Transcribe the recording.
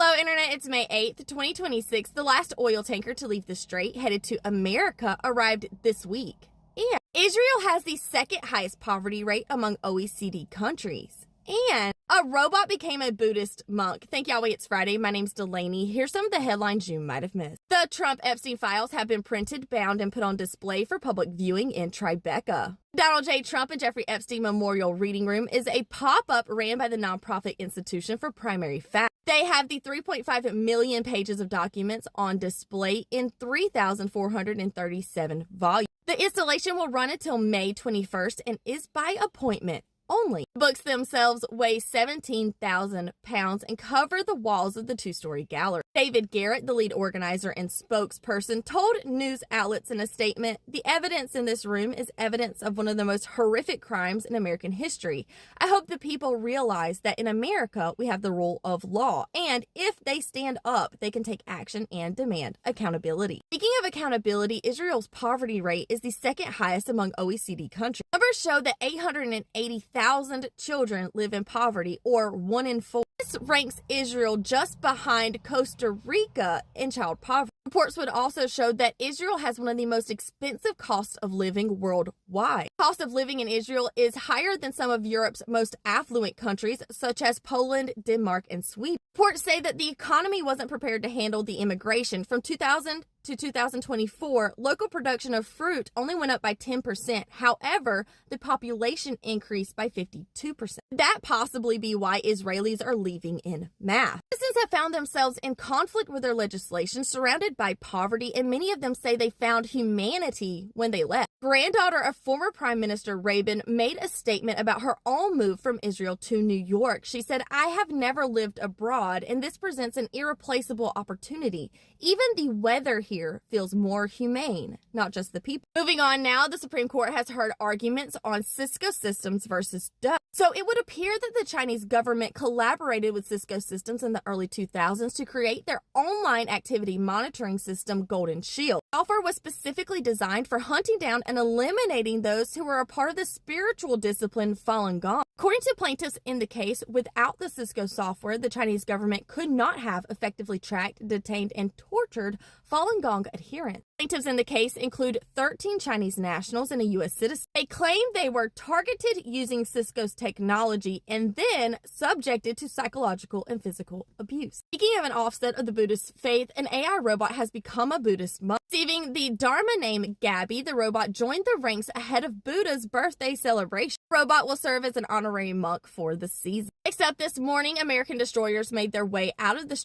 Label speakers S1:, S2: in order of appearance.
S1: Hello, Internet. It's May 8th, 2026. The last oil tanker to leave the Strait, headed to America, arrived this week. And Israel has the second highest poverty rate among OECD countries. And a robot became a Buddhist monk. Thank Yahweh it's Friday. My name's Delaney. Here's some of the headlines you might have missed. The Trump Epstein files have been printed, bound, and put on display for public viewing in Tribeca. Donald J. Trump and Jeffrey Epstein Memorial Reading Room is a pop-up ran by the nonprofit Institution for Primary Facts. They have the 3.5 million pages of documents on display in 3,437 volumes. The installation will run until May 21st and is by appointment only. Books themselves weigh 17,000 pounds and cover the walls of the two-story gallery. David Garrett, the lead organizer and spokesperson, told news outlets in a statement, "The evidence in this room is evidence of one of the most horrific crimes in American history. I hope the people realize that in America, we have the rule of law, and if they stand up, they can take action and demand accountability." Speaking of accountability, Israel's poverty rate is the second highest among OECD countries. Numbers show that 880,000 children live in poverty, or 1 in 4. This ranks Israel just behind Costa Rica in child poverty. Reports would also show that Israel has one of the most expensive costs of living worldwide. The cost of living in Israel is higher than some of Europe's most affluent countries, such as Poland, Denmark, and Sweden. Reports say that the economy wasn't prepared to handle the immigration. From 2000 to 2024, local production of fruit only went up by 10%. However, the population increased by 52%. That possibly be why Israelis are leaving in mass. Citizens have found themselves in conflict with their legislation, surrounded by poverty, and many of them say they found humanity when they left. Granddaughter of former Prime Minister Rabin made a statement about her own move from Israel to New York. She said, "I have never lived abroad, and this presents an irreplaceable opportunity. Even the weather here feels more humane, not just the people." Moving on now, the Supreme Court has heard arguments on Cisco Systems versus Dell. So it would appear that the Chinese government collaborated with Cisco Systems in the early 2000s to create their online activity monitoring system, Golden Shield. Software was specifically designed for hunting down and eliminating those who were a part of the spiritual discipline Falun Gong. According to plaintiffs in the case, without the Cisco software, the Chinese government could not have effectively tracked, detained, and tortured Falun Gong adherents. Plaintiffs in the case include 13 Chinese nationals and a U.S. citizen. They claim they were targeted using Cisco's technology and then subjected to psychological and physical abuse. Speaking of an offset of the Buddhist faith, an AI robot has become a Buddhist monk. Receiving the Dharma name Gabby, the robot joined the ranks ahead of Buddha's birthday celebration. The robot will serve as an honorary monk for the season. Next up this morning, American destroyers made their way out of the